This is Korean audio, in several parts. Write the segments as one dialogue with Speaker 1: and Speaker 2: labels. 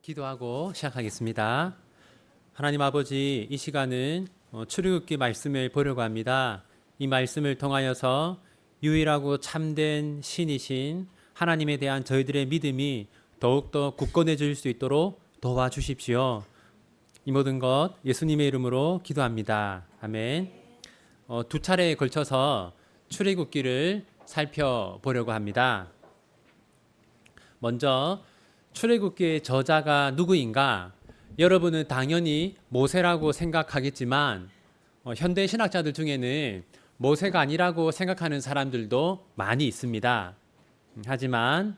Speaker 1: 기도하고 시작하겠습니다. 하나님 아버지, 이 시간은 출애굽기 말씀을 보려고 합니다. 이 말씀을 통하여서 유일하고 참된 신이신 하나님에 대한 저희들의 믿음이 더욱더 굳건해질 수 있도록 도와주십시오. 이 모든 것 예수님의 이름으로 기도합니다. 아멘. 두 차례에 걸쳐서 출애굽기를 살펴보려고 합니다. 먼저 출애굽기의 저자가 누구인가? 여러분은 당연히 모세라고 생각하겠지만 현대 신학자들 중에는 모세가 아니라고 생각하는 사람들도 많이 있습니다. 하지만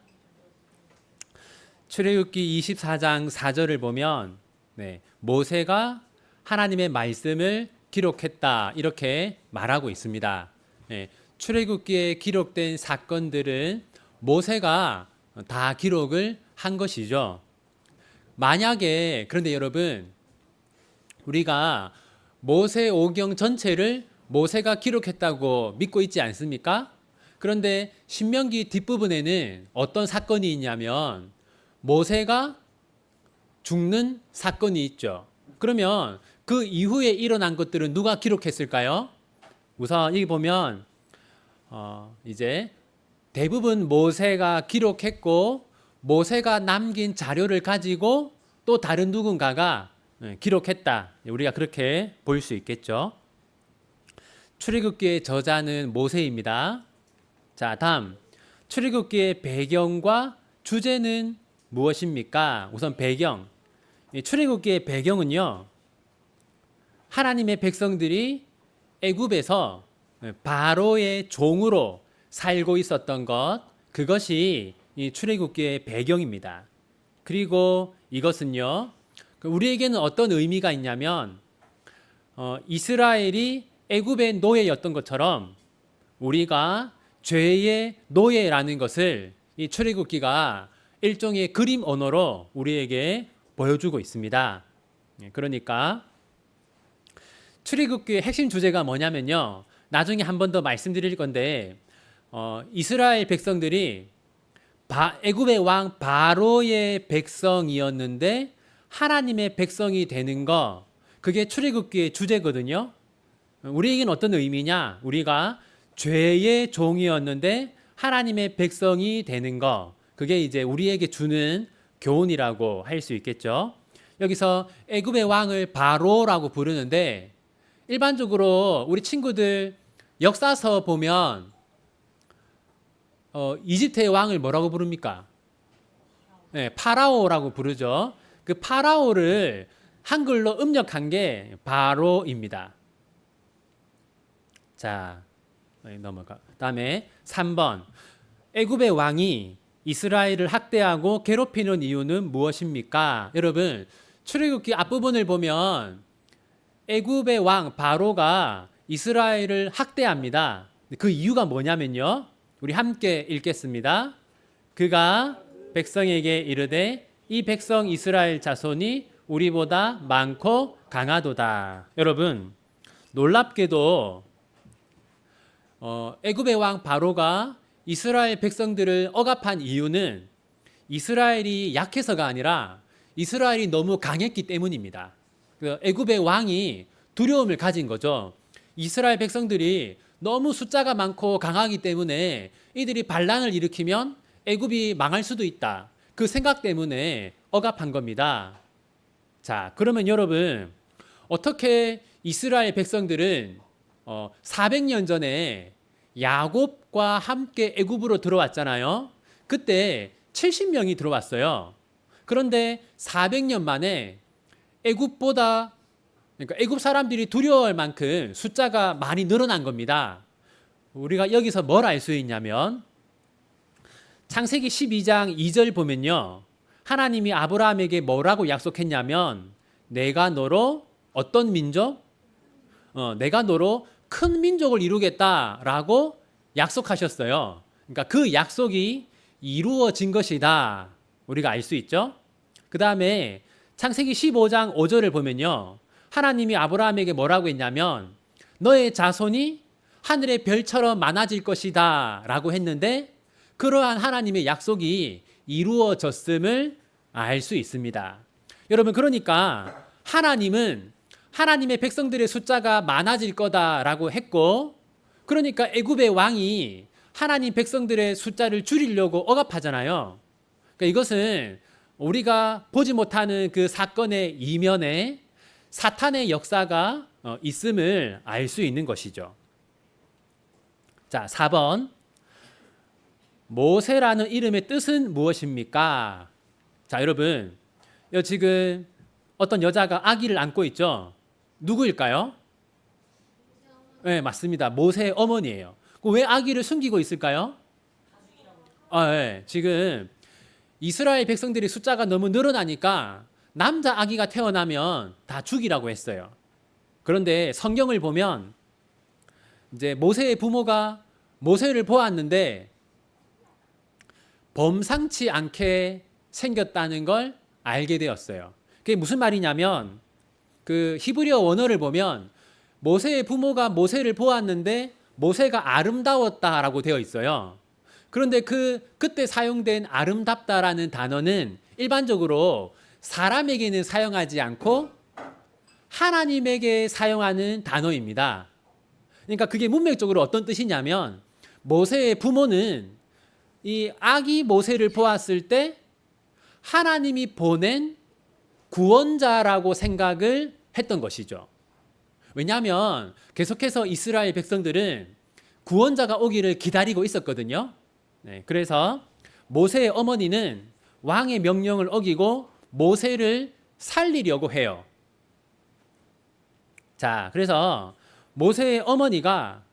Speaker 1: 출애굽기 24장 4절을 보면 모세가 하나님의 말씀을 기록했다 이렇게 말하고 있습니다. 출애굽기에 기록된 사건들은 모세가 다 기록을 한 것이죠. 만약에 그런데 여러분, 우리가 모세오경 전체를 모세가 기록했다고 믿고 있지 않습니까? 그런데 신명기 뒷부분에는 어떤 사건이 있냐면 모세가 죽는 사건이 있죠. 그러면 그 이후에 일어난 것들은 누가 기록했을까요? 우선 여기 보면 이제 대부분 모세가 기록했고 모세가 남긴 자료를 가지고 또 다른 누군가가 기록했다. 우리가 그렇게 볼 수 있겠죠. 출애굽기의 저자는 모세입니다. 자, 다음 출애굽기의 배경과 주제는 무엇입니까? 우선 배경. 출애굽기의 배경은요, 하나님의 백성들이 애굽에서 바로의 종으로 살고 있었던 것, 그것이 이 출애굽기의 배경입니다. 그리고 이것은요, 우리에게는 어떤 의미가 있냐면 이스라엘이 애굽의 노예였던 것처럼 우리가 죄의 노예라는 것을 이 출애굽기가 일종의 그림 언어로 우리에게 보여주고 있습니다. 그러니까 출애굽기의 핵심 주제가 뭐냐면요, 나중에 한 번 더 말씀드릴 건데 이스라엘 백성들이 애굽의 왕 바로의 백성이었는데 하나님의 백성이 되는 거, 그게 출애굽기의 주제거든요. 우리에게는 어떤 의미냐? 우리가 죄의 종이었는데 하나님의 백성이 되는 거, 그게 이제 우리에게 주는 교훈이라고 할 수 있겠죠. 여기서 애굽의 왕을 바로라고 부르는데 일반적으로 우리 친구들 역사서 보면 이집트의 왕을 뭐라고 부릅니까? 파라오라고 부르죠. 그 파라오를 한글로 음력한 게 바로입니다. 자, 넘어가. 다음에 3번. 애굽의 왕이 이스라엘을 학대하고 괴롭히는 이유는 무엇입니까? 여러분, 출애굽기 앞부분을 보면 애굽의 왕 바로가 이스라엘을 학대합니다. 그 이유가 뭐냐면요, 우리 함께 읽겠습니다. 그가 백성에게 이르되 이 백성 이스라엘 자손이 우리보다 많고 강하도다. 여러분, 놀랍게도 애굽의 왕 바로가 이스라엘 백성들을 억압한 이유는 이스라엘이 약해서가 아니라 이스라엘이 너무 강했기 때문입니다. 애굽의 왕이 두려움을 가진 거죠. 이스라엘 백성들이 너무 숫자가 많고 강하기 때문에 이들이 반란을 일으키면 애굽이 망할 수도 있다. 그 생각 때문에 억압한 겁니다. 자, 그러면 여러분, 어떻게 이스라엘 백성들은 400년 전에 야곱과 함께 애굽으로 들어왔잖아요. 그때 70명이 들어왔어요. 그런데 400년 만에 애굽보다, 그러니까 애굽 사람들이 두려워할 만큼 숫자가 많이 늘어난 겁니다. 우리가 여기서 뭘 알 수 있냐면 창세기 12장 2절 보면요, 하나님이 아브라함에게 뭐라고 약속했냐면 내가 너로 어떤 민족? 내가 너로 큰 민족을 이루겠다라고 약속하셨어요. 그러니까 그 약속이 이루어진 것이다, 우리가 알 수 있죠. 그 다음에 창세기 15장 5절을 보면요, 하나님이 아브라함에게 뭐라고 했냐면 너의 자손이 하늘의 별처럼 많아질 것이다 라고 했는데 그러한 하나님의 약속이 이루어졌음을 알 수 있습니다. 여러분, 그러니까 하나님은 하나님의 백성들의 숫자가 많아질 거다라고 했고, 그러니까 애굽의 왕이 하나님 백성들의 숫자를 줄이려고 억압하잖아요. 그러니까 이것은 우리가 보지 못하는 그 사건의 이면에 사탄의 역사가 있음을 알 수 있는 것이죠. 자, 4번. 모세라는 이름의 뜻은 무엇입니까? 자, 여러분, 지금 어떤 여자가 아기를 안고 있죠? 누구일까요? 네, 맞습니다. 모세의 어머니예요. 왜 아기를 숨기고 있을까요? 네, 지금 이스라엘 백성들이 숫자가 너무 늘어나니까 남자 아기가 태어나면 다 죽이라고 했어요. 그런데 성경을 보면 이제 모세의 부모가 모세를 보았는데 범상치 않게 생겼다는 걸 알게 되었어요. 그게 무슨 말이냐면 그 히브리어 원어를 보면 모세의 부모가 모세를 보았는데 모세가 아름다웠다라고 되어 있어요. 그런데 그때 사용된 아름답다라는 단어는 일반적으로 사람에게는 사용하지 않고 하나님에게 사용하는 단어입니다. 그러니까 그게 문맥적으로 어떤 뜻이냐면 모세의 부모는 이 아기 모세를 보았을 때 하나님이 보낸 구원자라고 생각을 했던 것이죠. 왜냐하면 계속해서 이스라엘 백성들은 구원자가 오기를 기다리고 있었거든요. 네, 그래서 모세의 어머니는 왕의 명령을 어기고 모세를 살리려고 해요. 자, 그래서 모세의 어머니가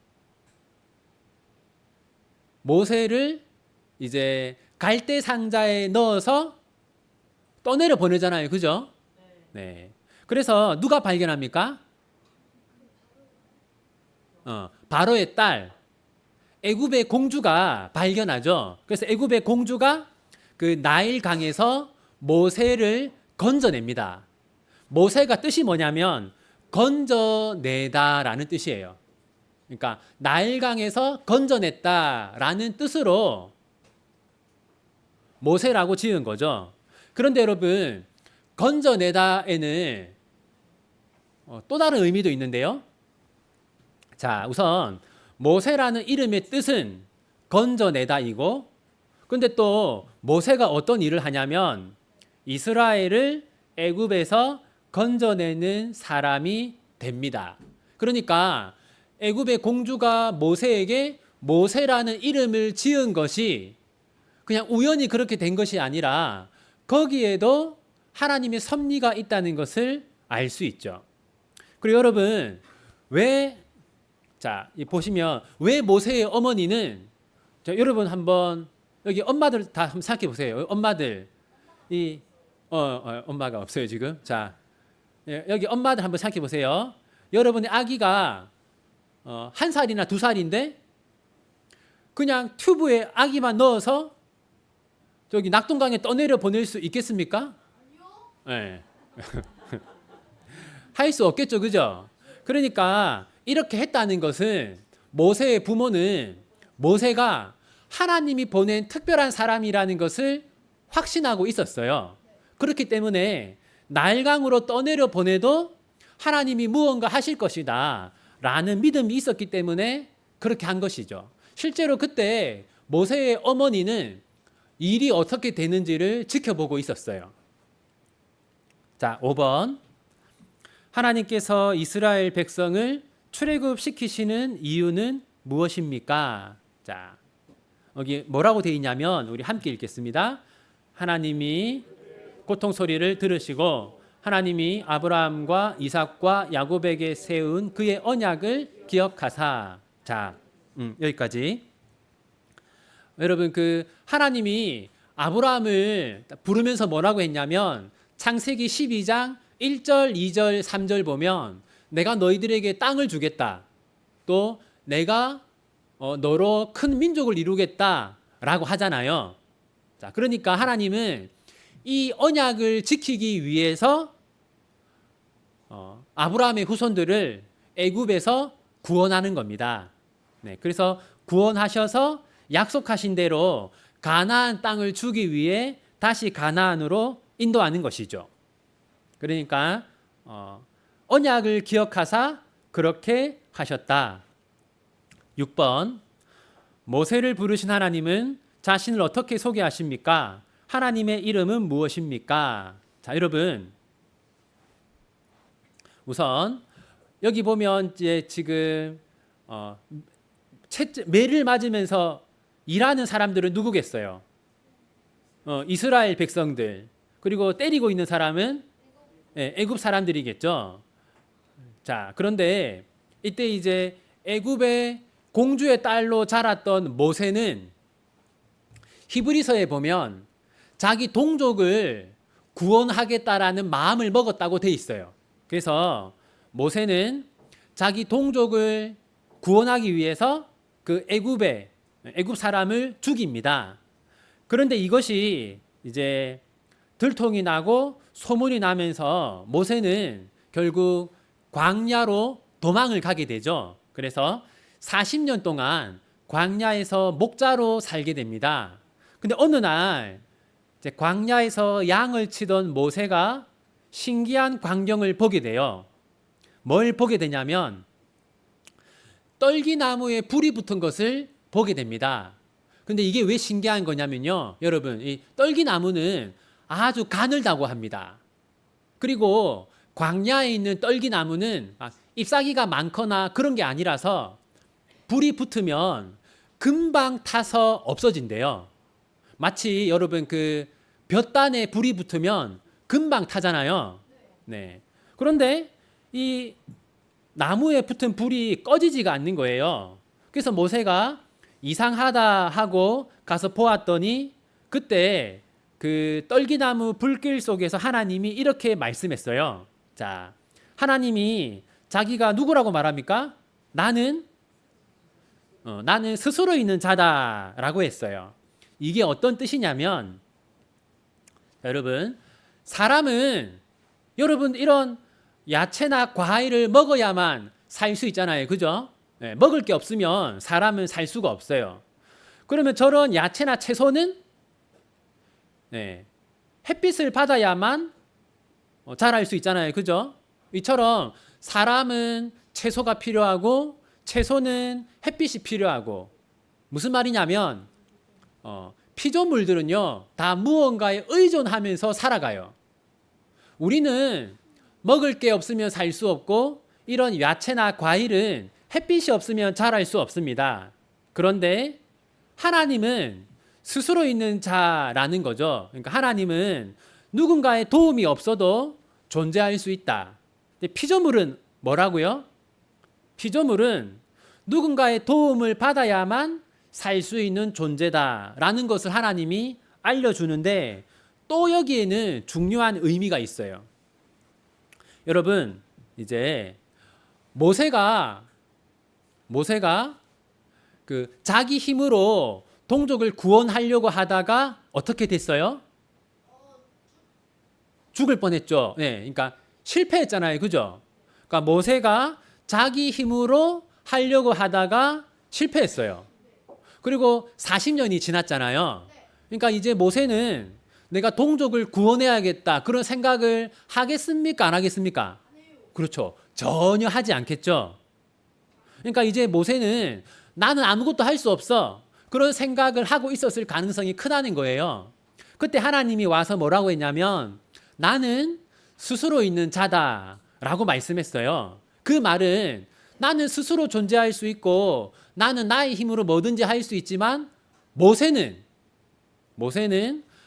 Speaker 1: 모세를 이제 갈대 상자에 넣어서 떠내려 보내잖아요. 그죠? 네. 그래서 누가 발견합니까? 바로의 딸 애굽의 공주가 발견하죠. 그래서 애굽의 공주가 그 나일 강에서 모세를 건져냅니다. 모세가 뜻이 뭐냐면 건져내다라는 뜻이에요. 그러니까 나일 강에서 건져냈다라는 뜻으로 모세라고 지은 거죠. 그런데 여러분, 건져내다에는 또 다른 의미도 있는데요. 자, 우선 모세라는 이름의 뜻은 건져내다이고, 근데 또 모세가 어떤 일을 하냐면 이스라엘을 애굽에서 건져내는 사람이 됩니다. 그러니까 애굽의 공주가 모세에게 모세라는 이름을 지은 것이 그냥 우연히 그렇게 된 것이 아니라 거기에도 하나님의 섭리가 있다는 것을 알 수 있죠. 그리고 여러분, 보시면 왜 모세의 어머니는, 여러분 한번 여기 엄마들 다 한번 생각해 보세요. 엄마들 엄마가 없어요 지금. 자, 여기 엄마들 한번 생각해 보세요. 여러분의 아기가 1살이나 2살인데 그냥 튜브에 아기만 넣어서 저기 낙동강에 떠내려 보낼 수 있겠습니까? 네. 할 수 없겠죠, 그죠? 그러니까 이렇게 했다는 것은 모세의 부모는 모세가 하나님이 보낸 특별한 사람이라는 것을 확신하고 있었어요. 그렇기 때문에 나일강으로 떠내려 보내도 하나님이 무언가 하실 것이다 라는 믿음이 있었기 때문에 그렇게 한 것이죠. 실제로 그때 모세의 어머니는 일이 어떻게 되는지를 지켜보고 있었어요. 자, 5번. 하나님께서 이스라엘 백성을 출애굽시키시는 이유는 무엇입니까? 자, 여기 뭐라고 되어 있냐면 우리 함께 읽겠습니다. 하나님이 고통 소리를 들으시고 하나님이 아브라함과 이삭과 야곱에게 세운 그의 언약을 기억하사. 자, 여기까지. 여러분, 그 하나님이 아브라함을 부르면서 뭐라고 했냐면 창세기 12장 1절, 2절, 3절 보면 내가 너희들에게 땅을 주겠다. 또 내가 너로 큰 민족을 이루겠다라고 하잖아요. 자, 그러니까 하나님은 이 언약을 지키기 위해서 아브라함의 후손들을 애굽에서 구원하는 겁니다. 네, 그래서 구원하셔서 약속하신 대로 가나안 땅을 주기 위해 다시 가나안으로 인도하는 것이죠. 그러니까 언약을 기억하사 그렇게 하셨다. 6번 모세를 부르신 하나님은 자신을 어떻게 소개하십니까? 하나님의 이름은 무엇입니까? 자, 여러분 우선 여기 보면 이제 지금 매를 맞으면서 일하는 사람들은 누구겠어요? 이스라엘 백성들. 그리고 때리고 있는 사람은 애굽 사람들이겠죠. 자, 그런데 이때 이제 애굽의 공주의 딸로 자랐던 모세는 히브리서에 보면 자기 동족을 구원하겠다라는 마음을 먹었다고 돼 있어요. 그래서 모세는 자기 동족을 구원하기 위해서 그 애굽 사람을 죽입니다. 그런데 이것이 이제 들통이 나고 소문이 나면서 모세는 결국 광야로 도망을 가게 되죠. 그래서 40년 동안 광야에서 목자로 살게 됩니다. 근데 어느 날 이제 광야에서 양을 치던 모세가 신기한 광경을 보게 돼요. 뭘 보게 되냐면 떨기나무에 불이 붙은 것을 보게 됩니다. 근데 이게 왜 신기한 거냐면요. 여러분, 이 떨기나무는 아주 가늘다고 합니다. 그리고 광야에 있는 떨기나무는 잎사귀가 많거나 그런 게 아니라서 불이 붙으면 금방 타서 없어진대요. 마치 여러분 그 볕단에 불이 붙으면 금방 타잖아요. 네. 그런데 이 나무에 붙은 불이 꺼지지가 않는 거예요. 그래서 모세가 이상하다 하고 가서 보았더니 그때 그 떨기나무 불길 속에서 하나님이 이렇게 말씀했어요. 자, 하나님이 자기가 누구라고 말합니까? 나는 스스로 있는 자다라고 했어요. 이게 어떤 뜻이냐면 여러분, 사람은 여러분 이런 야채나 과일을 먹어야만 살 수 있잖아요. 그죠? 네, 먹을 게 없으면 사람은 살 수가 없어요. 그러면 저런 야채나 채소는 햇빛을 받아야만 자랄 수 있잖아요. 그죠? 이처럼 사람은 채소가 필요하고 채소는 햇빛이 필요하고 무슨 말이냐면 피조물들은요 다 무언가에 의존하면서 살아가요. 우리는 먹을 게 없으면 살 수 없고 이런 야채나 과일은 햇빛이 없으면 자랄 수 없습니다. 그런데 하나님은 스스로 있는 자라는 거죠. 그러니까 하나님은 누군가의 도움이 없어도 존재할 수 있다. 근데 피조물은 뭐라고요? 피조물은 누군가의 도움을 받아야만 살 수 있는 존재다라는 것을 하나님이 알려주는데 또 여기에는 중요한 의미가 있어요. 여러분, 이제 모세가 그 자기 힘으로 동족을 구원하려고 하다가 어떻게 됐어요? 죽을 뻔했죠. 네, 그러니까 실패했잖아요. 그죠? 그러니까 모세가 자기 힘으로 하려고 하다가 실패했어요. 그리고 40년이 지났잖아요. 그러니까 이제 모세는 내가 동족을 구원해야겠다 그런 생각을 하겠습니까? 안 하겠습니까? 그렇죠. 전혀 하지 않겠죠. 그러니까 이제 모세는 나는 아무것도 할 수 없어 그런 생각을 하고 있었을 가능성이 크다는 거예요. 그때 하나님이 와서 뭐라고 했냐면 나는 스스로 있는 자다라고 말씀했어요. 그 말은 나는 스스로 존재할 수 있고 나는 나의 힘으로 뭐든지 할 수 있지만 모세는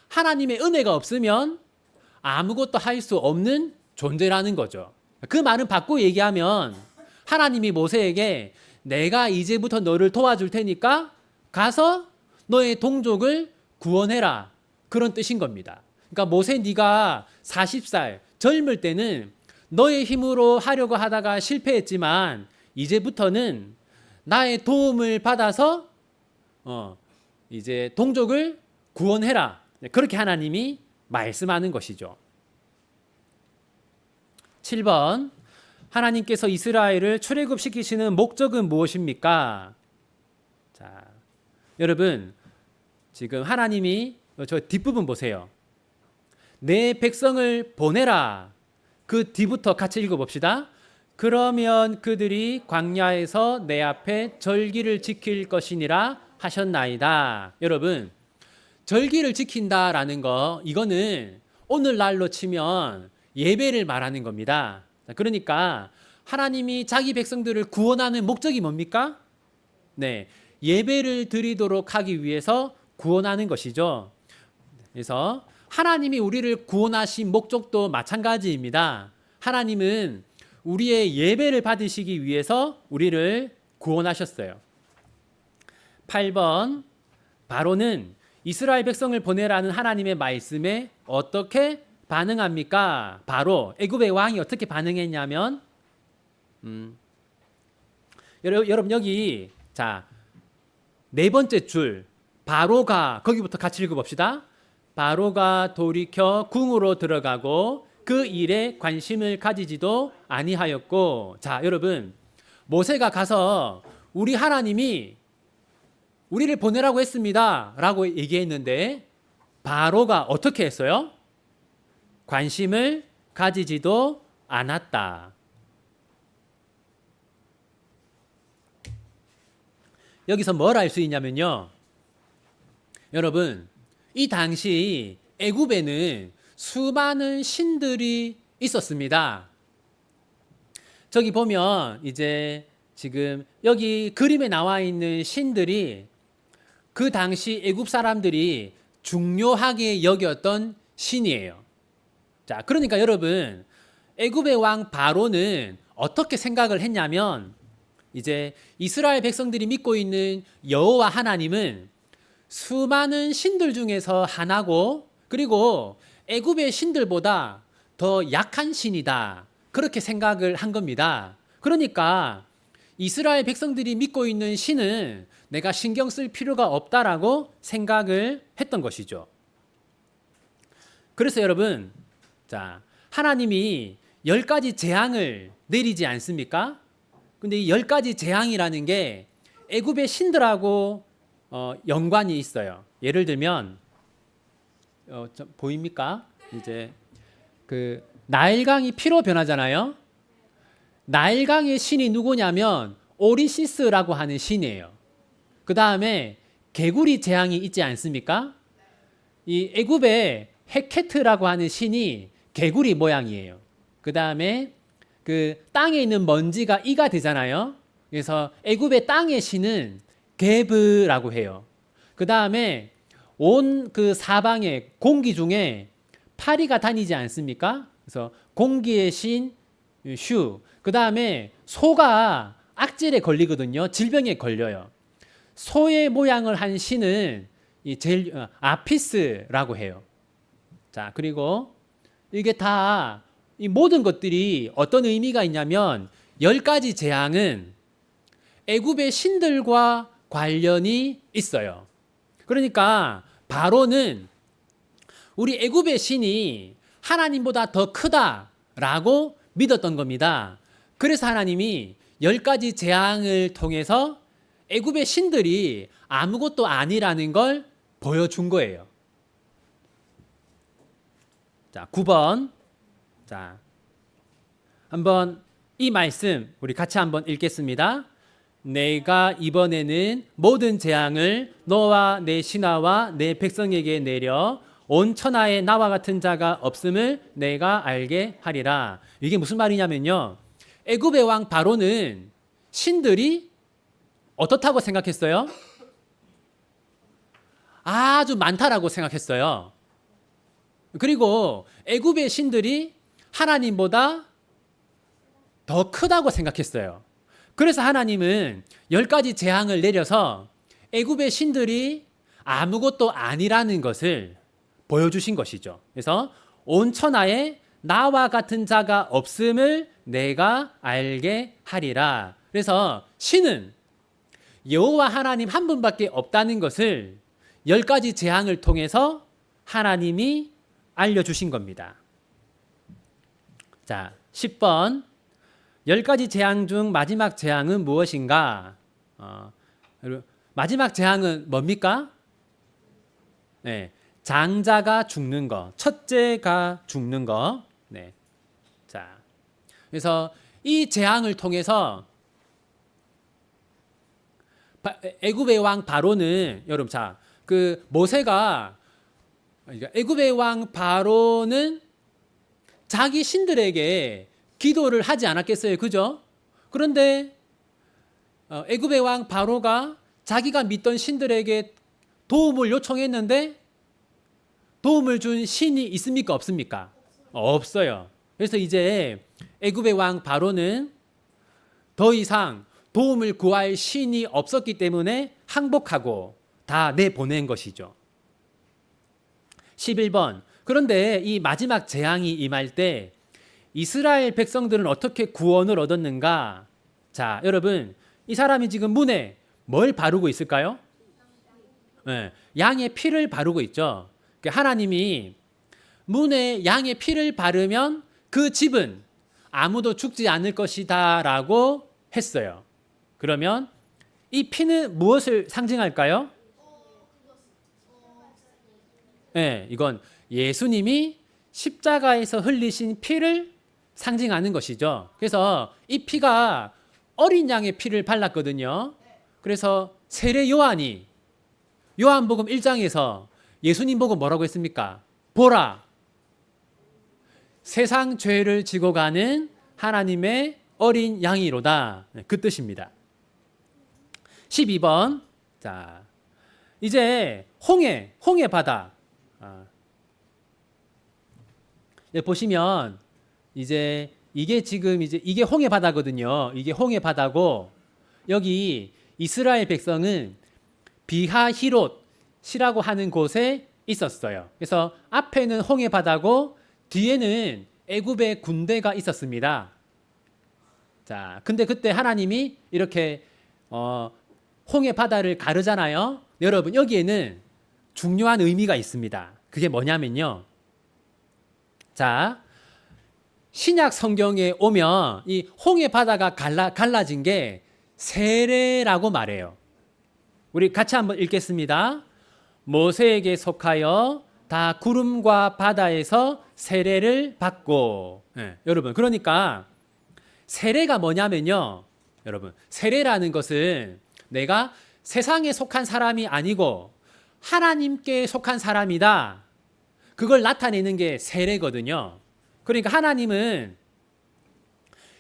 Speaker 1: 하나님의 은혜가 없으면 아무것도 할 수 없는 존재라는 거죠. 그 말은 바꾸고 얘기하면 하나님이 모세에게 내가 이제부터 너를 도와줄 테니까 가서 너의 동족을 구원해라 그런 뜻인 겁니다. 그러니까 모세 네가 40살 젊을 때는 너의 힘으로 하려고 하다가 실패했지만 이제부터는 나의 도움을 받아서 이제 동족을 구원해라. 그렇게 하나님이 말씀하는 것이죠. 7번 하나님께서 이스라엘을 출애굽시키시는 목적은 무엇입니까? 자, 여러분 지금 하나님이 저 뒷부분 보세요. 내 백성을 보내라. 그 뒤부터 같이 읽어봅시다. 그러면 그들이 광야에서 내 앞에 절기를 지킬 것이니라 하셨나이다. 여러분, 절기를 지킨다라는 거, 이거는 오늘날로 치면 예배를 말하는 겁니다. 그러니까 하나님이 자기 백성들을 구원하는 목적이 뭡니까? 네, 예배를 드리도록 하기 위해서 구원하는 것이죠. 그래서 하나님이 우리를 구원하신 목적도 마찬가지입니다. 하나님은 우리의 예배를 받으시기 위해서 우리를 구원하셨어요. 8번, 바로는 이스라엘 백성을 보내라는 하나님의 말씀에 어떻게 반응합니까? 바로 애굽의 왕이 어떻게 반응했냐면 여러분 여기 자, 네 번째 줄 바로가 거기부터 같이 읽어봅시다. 바로가 돌이켜 궁으로 들어가고 그 일에 관심을 가지지도 아니하였고. 자, 여러분, 모세가 가서 우리 하나님이 우리를 보내라고 했습니다 라고 얘기했는데 바로가 어떻게 했어요? 관심을 가지지도 않았다. 여기서 뭘 알 수 있냐면요, 여러분, 이 당시 애굽에는 수많은 신들이 있었습니다. 저기 보면 이제 지금 여기 그림에 나와 있는 신들이 그 당시 애굽 사람들이 중요하게 여겼던 신이에요. 자, 그러니까 여러분, 애굽의 왕 바로는 어떻게 생각을 했냐면 이제 이스라엘 백성들이 믿고 있는 여호와 하나님은 수많은 신들 중에서 하나고, 그리고 애굽의 신들보다 더 약한 신이다, 그렇게 생각을 한 겁니다. 그러니까 이스라엘 백성들이 믿고 있는 신은 내가 신경 쓸 필요가 없다라고 생각을 했던 것이죠. 그래서 여러분, 자, 하나님이 10가지 재앙을 내리지 않습니까? 근데 이 10가지 재앙이라는 게 애굽의 신들하고 연관이 있어요. 예를 들면 보입니까? 이제 그 나일강이 피로 변하잖아요. 나일강의 신이 누구냐면 오리시스라고 하는 신이에요. 그 다음에 개구리 재앙이 있지 않습니까? 이 애굽의 헤케트라고 하는 신이 개구리 모양이에요. 그 다음에 그 땅에 있는 먼지가 이가 되잖아요. 그래서 애굽의 땅의 신은 게브라고 해요. 그 다음에 온 그 사방에 공기 중에 파리가 다니지 않습니까? 그래서 공기의 신 슈. 그 다음에 소가 악질에 걸리거든요. 질병에 걸려요. 소의 모양을 한 신은 아피스라고 해요. 자, 그리고 이게 다 이 모든 것들이 어떤 의미가 있냐면 10가지 재앙은 애굽의 신들과 관련이 있어요. 그러니까 바로는 우리 애굽의 신이 하나님보다 더 크다라고 믿었던 겁니다. 그래서 하나님이 10가지 재앙을 통해서 애굽의 신들이 아무것도 아니라는 걸 보여준 거예요. 자, 9번. 자, 한번 이 말씀 우리 같이 한번 읽겠습니다. 내가 이번에는 모든 재앙을 너와 내 신하와 내 백성에게 내려 온 천하에 나와 같은 자가 없음을 내가 알게 하리라. 이게 무슨 말이냐면요, 애굽의 왕 바로는 신들이 어떻다고 생각했어요? 아주 많다라고 생각했어요. 그리고 애굽의 신들이 하나님보다 더 크다고 생각했어요. 그래서 하나님은 10가지 재앙을 내려서 애굽의 신들이 아무것도 아니라는 것을 보여주신 것이죠. 그래서 온 천하에 나와 같은 자가 없음을 내가 알게 하리라. 그래서 신은 여호와 하나님 한 분밖에 없다는 것을 10가지 재앙을 통해서 하나님이 알려주신 겁니다. 자, 10번. 10가지 재앙 중 마지막 재앙은 무엇인가? 마지막 재앙은 뭡니까? 네, 장자가 죽는 거, 첫째가 죽는 거. 네. 자, 그래서 이 재앙을 통해서 애굽의 왕 바로는 여러분, 자, 그 모세가 애굽의 왕 바로는 자기 신들에게 기도를 하지 않았겠어요, 그죠? 그런데 애굽의 왕 바로가 자기가 믿던 신들에게 도움을 요청했는데 도움을 준 신이 있습니까, 없습니까? 없어요. 그래서 이제 애굽의 왕 바로는 더 이상 도움을 구할 신이 없었기 때문에 항복하고 다 내보낸 것이죠. 11번. 그런데 이 마지막 재앙이 임할 때 이스라엘 백성들은 어떻게 구원을 얻었는가? 자, 여러분, 이 사람이 지금 문에 뭘 바르고 있을까요? 네, 양의 피를 바르고 있죠. 하나님이 문에 양의 피를 바르면 그 집은 아무도 죽지 않을 것이다 라고 했어요. 그러면 이 피는 무엇을 상징할까요? 네, 이건 예수님이 십자가에서 흘리신 피를 상징하는 것이죠. 그래서 이 피가 어린 양의 피를 발랐거든요. 그래서 세례 요한이 요한복음 1장에서 예수님 보고 뭐라고 했습니까? 보라, 세상 죄를 지고 가는 하나님의 어린 양이로다. 그 뜻입니다. 12번. 자, 이제 홍해 바다. 보시면 이제 이게 지금 이게 홍해 바다거든요. 이게 홍해 바다고 여기 이스라엘 백성은 비하히롯이라고 하는 곳에 있었어요. 그래서 앞에는 홍해 바다고 뒤에는 애굽의 군대가 있었습니다. 자, 근데 그때 하나님이 이렇게 홍해 바다를 가르잖아요. 여러분, 여기에는 중요한 의미가 있습니다. 그게 뭐냐면요. 자, 신약 성경에 오면 이 홍해 바다가 갈라진 게 세례라고 말해요. 우리 같이 한번 읽겠습니다. 모세에게 속하여 다 구름과 바다에서 세례를 받고. 네, 여러분, 그러니까 세례가 뭐냐면요. 여러분, 세례라는 것은 내가 세상에 속한 사람이 아니고 하나님께 속한 사람이다. 그걸 나타내는 게 세례거든요. 그러니까 하나님은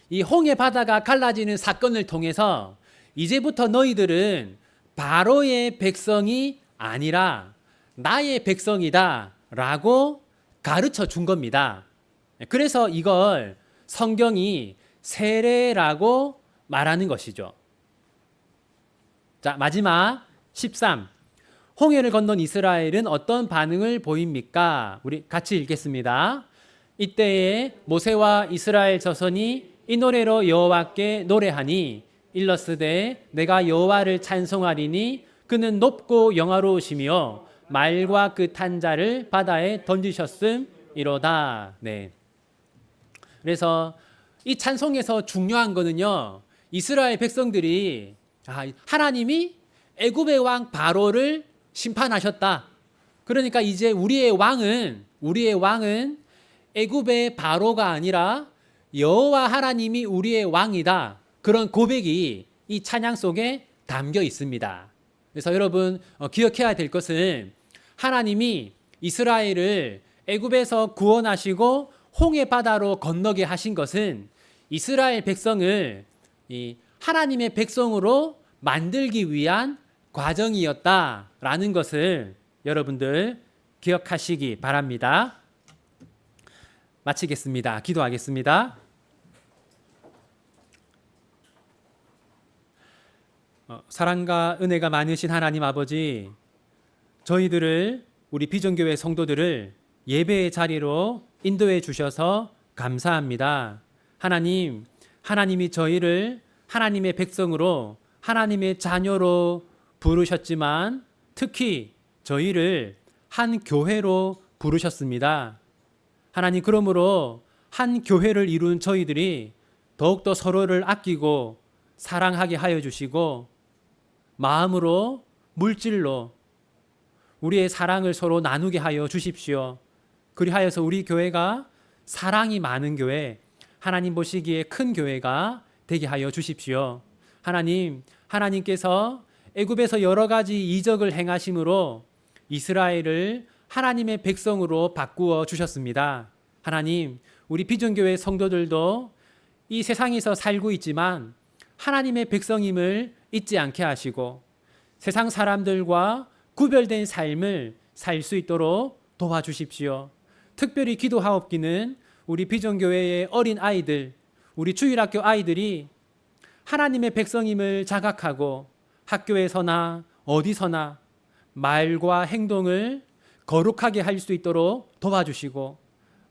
Speaker 1: 이 홍해 바다가 갈라지는 사건을 통해서 이제부터 너희들은 바로의 백성이 아니라 나의 백성이다 라고 가르쳐 준 겁니다. 그래서 이걸 성경이 세례라고 말하는 것이죠. 자, 마지막 13. 홍해를 건넌 이스라엘은 어떤 반응을 보입니까? 우리 같이 읽겠습니다. 이때에 모세와 이스라엘 자손이 이 노래로 여호와께 노래하니 일러스되 내가 여호와를 찬송하리니 그는 높고 영화로우시며 말과 그 탄 자를 바다에 던지셨음이로다. 네. 그래서 이 찬송에서 중요한 거는요. 이스라엘 백성들이 하나님이 애굽의 왕 바로를 심판하셨다. 그러니까 이제 우리의 왕은 애굽의 바로가 아니라 여호와 하나님이 우리의 왕이다. 그런 고백이 이 찬양 속에 담겨 있습니다. 그래서 여러분 기억해야 될 것은 하나님이 이스라엘을 애굽에서 구원하시고 홍해 바다로 건너게 하신 것은 이스라엘 백성을 이 하나님의 백성으로 만들기 위한 과정이었다라는 것을 여러분들 기억하시기 바랍니다. 마치겠습니다. 기도하겠습니다. 사랑과 은혜가 많으신 하나님 아버지, 저희들을 우리 비전교회 성도들을 예배의 자리로 인도해 주셔서 감사합니다. 하나님, 하나님이 저희를 하나님의 백성으로 하나님의 자녀로 부르셨지만 특히 저희를 한 교회로 부르셨습니다. 하나님, 그러므로 한 교회를 이룬 저희들이 더욱더 서로를 아끼고 사랑하게 하여 주시고 마음으로 물질로 우리의 사랑을 서로 나누게 하여 주십시오. 그리하여서 우리 교회가 사랑이 많은 교회, 하나님 보시기에 큰 교회가 되게 하여 주십시오. 하나님께서 애굽에서 여러 가지 이적을 행하심으로 이스라엘을 하나님의 백성으로 바꾸어 주셨습니다. 하나님, 우리 비전교회 성도들도 이 세상에서 살고 있지만 하나님의 백성임을 잊지 않게 하시고 세상 사람들과 구별된 삶을 살 수 있도록 도와주십시오. 특별히 기도하옵기는 우리 비전교회의 어린 아이들, 우리 주일학교 아이들이 하나님의 백성임을 자각하고 학교에서나 어디서나 말과 행동을 거룩하게 할 수 있도록 도와주시고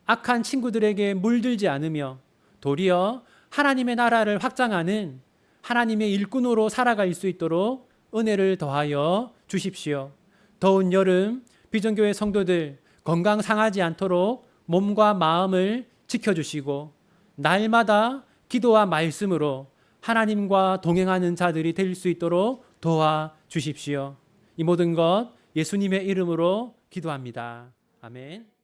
Speaker 1: 악한 친구들에게 물들지 않으며 도리어 하나님의 나라를 확장하는 하나님의 일꾼으로 살아갈 수 있도록 은혜를 더하여 주십시오. 더운 여름 비전교회 성도들 건강 상하지 않도록 몸과 마음을 지켜주시고 날마다 기도와 말씀으로 하나님과 동행하는 자들이 될 수 있도록 도와주십시오. 이 모든 것 예수님의 이름으로 기도합니다. 아멘.